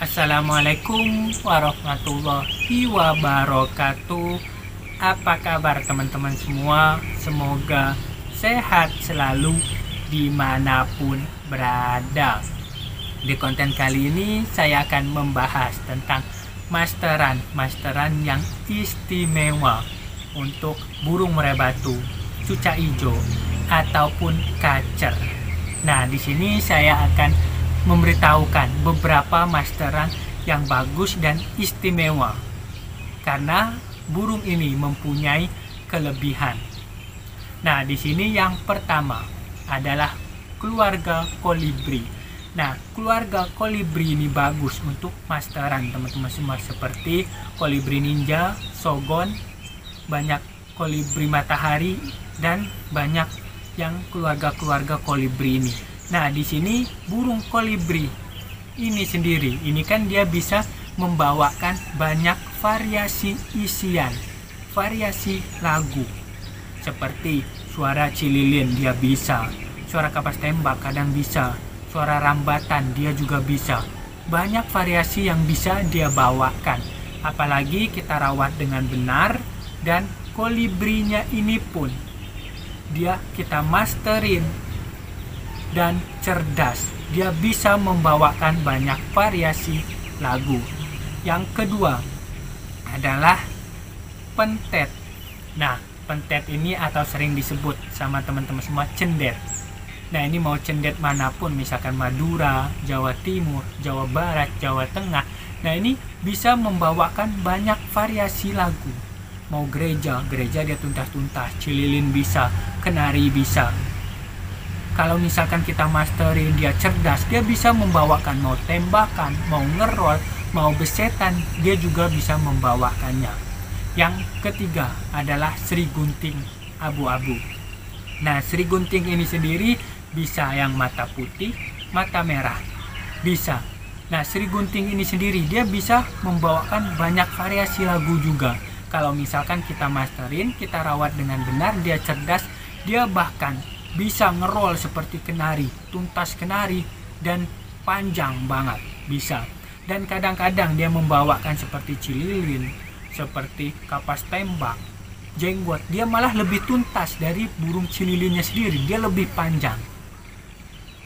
Assalamualaikum warahmatullahi wabarakatuh. Apa kabar teman-teman semua? Semoga sehat selalu dimanapun berada. Di konten kali ini saya akan membahas tentang masteran yang istimewa untuk burung murai batu, cucak hijau ataupun kacer. Nah, di sini saya akan memberitahukan beberapa masteran yang bagus dan istimewa karena burung ini mempunyai kelebihan. Nah, di sini yang pertama adalah keluarga kolibri. Nah, keluarga kolibri ini bagus untuk masteran teman-teman semua, seperti kolibri ninja, sogon, banyak kolibri matahari, dan banyak yang keluarga kolibri ini. Nah, di sini burung kolibri ini sendiri, ini kan dia bisa membawakan banyak variasi isian, variasi lagu. Seperti suara cililin dia bisa, suara kapas tembak kadang bisa, suara rambatan dia juga bisa. Banyak variasi yang bisa dia bawakan. Apalagi kita rawat dengan benar, dan kolibrinya ini pun dia kita masterin dan cerdas, dia bisa membawakan banyak variasi lagu. Yang kedua adalah pentet. Nah, pentet ini atau sering disebut sama teman-teman semua cendet. Nah, ini mau cendet manapun, misalkan Madura, Jawa Timur, Jawa Barat, Jawa Tengah. Nah, ini bisa membawakan banyak variasi lagu. Mau gereja dia tuntas-tuntas, cililin bisa, kenari bisa. Kalau misalkan kita masterin dia cerdas, dia bisa membawakan mau tembakan, mau ngerol, mau besetan, dia juga bisa membawakannya. Yang ketiga adalah Sri Gunting abu-abu. Nah, Sri Gunting ini sendiri bisa yang mata putih, mata merah, bisa. Nah, Sri Gunting ini sendiri dia bisa membawakan banyak variasi lagu juga. Kalau misalkan kita masterin, kita rawat dengan benar, dia cerdas, dia bahkan bisa ngerol seperti kenari, tuntas kenari, dan panjang banget bisa. Dan kadang-kadang dia membawakan seperti cililin, seperti kapas tembak, jenggot. Dia malah lebih tuntas dari burung cililinnya sendiri, dia lebih panjang.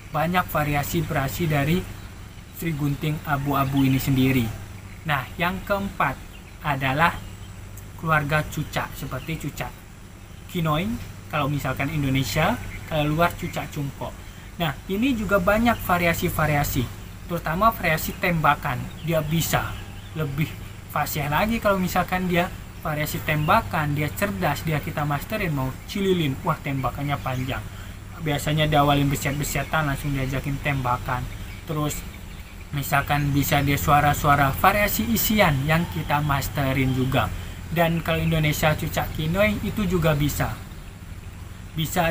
Banyak variasi dari Sri Gunting abu-abu ini sendiri. Nah, yang keempat adalah keluarga cucak, seperti cucak kinoing kalau misalkan Indonesia, kalau luar cucak cungkok. Nah, ini juga banyak variasi-variasi, terutama variasi tembakan. Dia bisa lebih fasih lagi kalau misalkan dia variasi tembakan, dia cerdas, dia kita masterin. Mau cililin, wah tembakannya panjang. Biasanya diawalin beset-besetan, langsung diajakin tembakan. Terus misalkan bisa dia suara-suara variasi isian yang kita masterin juga. Dan kalau Indonesia cucak kinoing itu juga bisa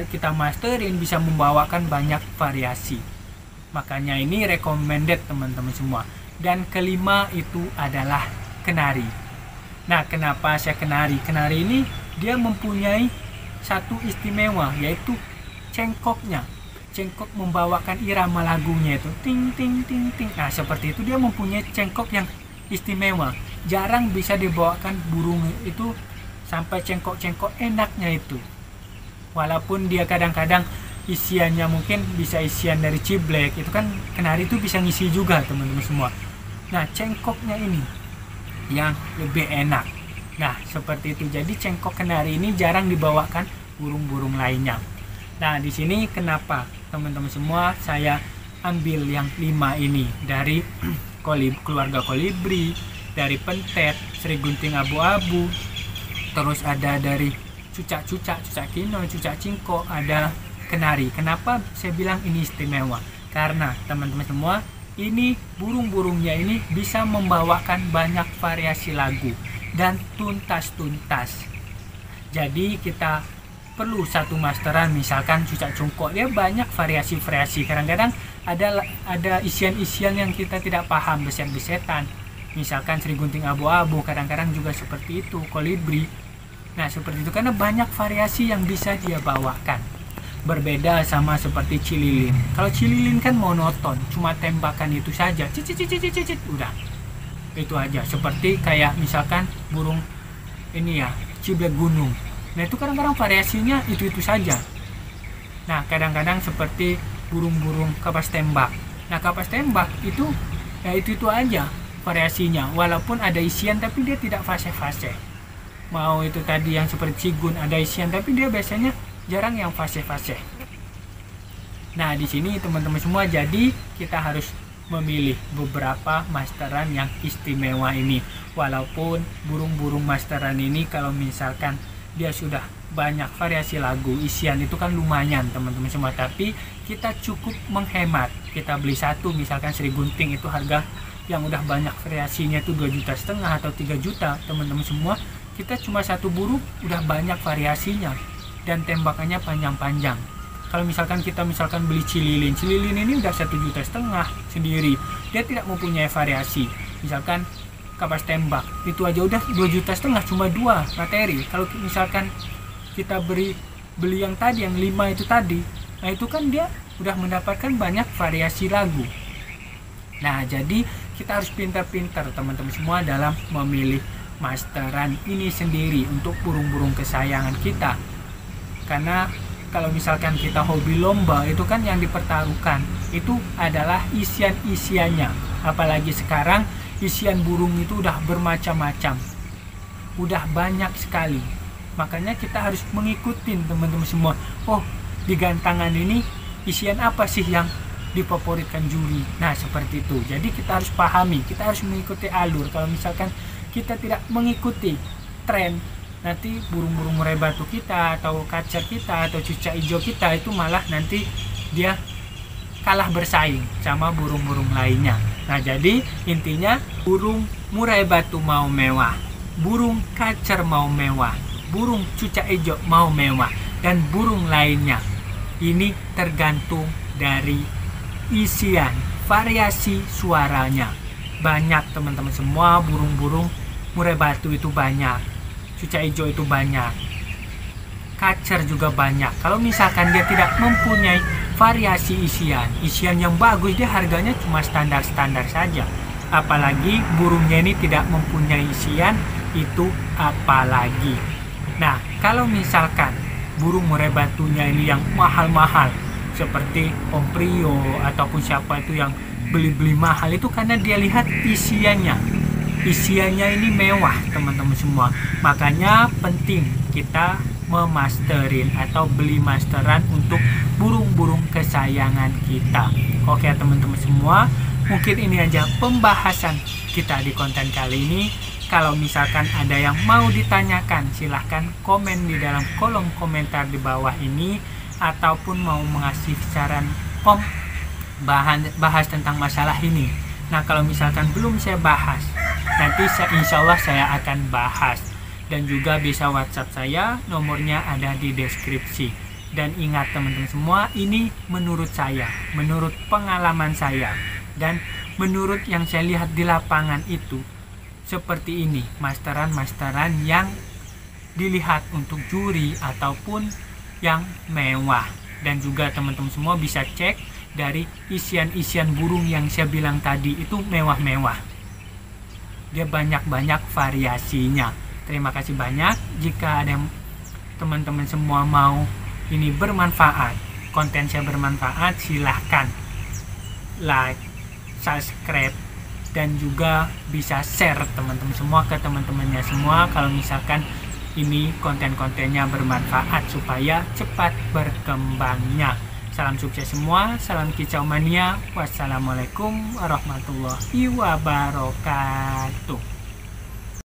kita masterin, bisa membawakan banyak variasi. Makanya ini recommended teman-teman semua. Dan kelima itu adalah kenari. Nah, kenapa saya kenari? Kenari ini dia mempunyai satu istimewa, yaitu cengkoknya. Cengkok membawakan irama lagunya itu ting ting ting ting. Nah, seperti itu, dia mempunyai cengkok yang istimewa. Jarang bisa dibawakan burung itu sampai cengkok-cengkok enaknya itu. Walaupun dia kadang-kadang isiannya mungkin bisa isian dari ciblek, itu kan kenari itu bisa ngisi juga teman-teman semua. Nah, cengkoknya ini yang lebih enak. Nah, seperti itu. Jadi cengkok kenari ini jarang dibawakan burung-burung lainnya. Nah, di sini kenapa teman-teman semua saya ambil yang 5 ini dari keluarga kolibri, dari pentet, Sri Gunting abu-abu, terus ada dari cucak kino, cucak cingko, ada kenari. Kenapa saya bilang ini istimewa? Karena teman-teman semua, ini burung-burungnya ini bisa membawakan banyak variasi lagu dan tuntas-tuntas. Jadi kita perlu satu masteran, misalkan cucak cungkok, dia banyak variasi-variasi. Kadang-kadang ada isian-isian yang kita tidak paham, beset-besetan. Misalkan Sri Gunting abu-abu, kadang-kadang juga seperti itu, kolibri. Nah, seperti itu, karena banyak variasi yang bisa dia bawakan. Berbeda sama seperti cililin. Kalau cililin kan monoton, cuma tembakan itu saja, cicit cicit cicit, udah itu aja. Seperti kayak misalkan burung ini ya, ciblek gunung. Nah itu kadang-kadang variasinya itu saja. Nah kadang-kadang seperti burung-burung kapas tembak. Nah kapas tembak itu ya itu aja variasinya, walaupun ada isian tapi dia tidak fase-fase. Mau itu tadi yang seperti cigun ada isian tapi dia biasanya jarang yang fase-fase. Nah di sini teman-teman semua, jadi kita harus memilih beberapa masteran yang istimewa ini. Walaupun burung-burung masteran ini kalau misalkan dia sudah banyak variasi lagu, isian itu kan lumayan teman-teman semua, tapi kita cukup menghemat. Kita beli satu misalkan Sri Gunting itu harga yang udah banyak variasinya itu 2,5 juta atau 3 juta teman-teman semua. Kita cuma satu burung udah banyak variasinya dan tembakannya panjang-panjang. Kalau misalkan kita beli cililin ini udah 1,5 juta sendiri, dia tidak mempunyai variasi. Misalkan kapas tembak itu aja udah 2,5 juta, cuma 2 materi. Kalau misalkan kita beli yang tadi yang 5 itu tadi, nah itu kan dia udah mendapatkan banyak variasi lagu. Nah jadi kita harus pintar-pintar teman-teman semua dalam memilih masteran ini sendiri untuk burung-burung kesayangan kita. Karena kalau misalkan kita hobi lomba, itu kan yang dipertaruhkan itu adalah isian-isiannya. Apalagi sekarang isian burung itu udah bermacam-macam, udah banyak sekali. Makanya kita harus mengikuti teman-teman semua. Oh, di gantangan ini isian apa sih yang difavoritkan juri? Nah seperti itu. Jadi kita harus pahami, kita harus mengikuti alur. Kalau misalkan kita tidak mengikuti tren, nanti burung-burung murai batu kita atau kacer kita atau cucak hijau kita itu malah nanti dia kalah bersaing sama burung-burung lainnya. Nah jadi intinya burung murai batu mau mewah, burung kacer mau mewah, burung cucak hijau mau mewah, dan burung lainnya ini tergantung dari isian, variasi suaranya. Banyak teman-teman semua, burung-burung murai batu itu banyak, cucak hijau itu banyak, kacer juga banyak. Kalau misalkan dia tidak mempunyai variasi isian yang bagus, dia harganya cuma standar-standar saja. Apalagi burungnya ini tidak mempunyai isian, itu apalagi. Nah kalau misalkan burung murai batunya ini yang mahal-mahal seperti Om Prio ataupun siapa itu yang beli mahal, itu karena dia lihat isiannya ini mewah teman-teman semua. Makanya penting kita memasterin atau beli masteran untuk burung-burung kesayangan kita. Oke teman-teman semua, mungkin ini aja pembahasan kita di konten kali ini. Kalau misalkan ada yang mau ditanyakan, silahkan komen di dalam kolom komentar di bawah ini, ataupun mau mengasih saran Om bahas tentang masalah ini. Nah kalau misalkan belum saya bahas, nanti insya Allah saya akan bahas. Dan juga bisa WhatsApp saya, nomornya ada di deskripsi. Dan ingat teman-teman semua, ini menurut saya, menurut pengalaman saya, dan menurut yang saya lihat di lapangan itu seperti ini, masteran-masteran yang dilihat untuk juri ataupun yang mewah. Dan juga teman-teman semua bisa cek dari isian-isian burung yang saya bilang tadi itu mewah-mewah, dia banyak-banyak variasinya. Terima kasih banyak. Jika ada teman-teman semua mau ini bermanfaat, konten saya bermanfaat, silahkan like, subscribe, dan juga bisa share teman-teman semua ke teman-temannya semua kalau misalkan ini konten-kontennya bermanfaat supaya cepat berkembangnya. Salam sukses semua, salam kicau mania. Wassalamualaikum warahmatullahi wabarakatuh.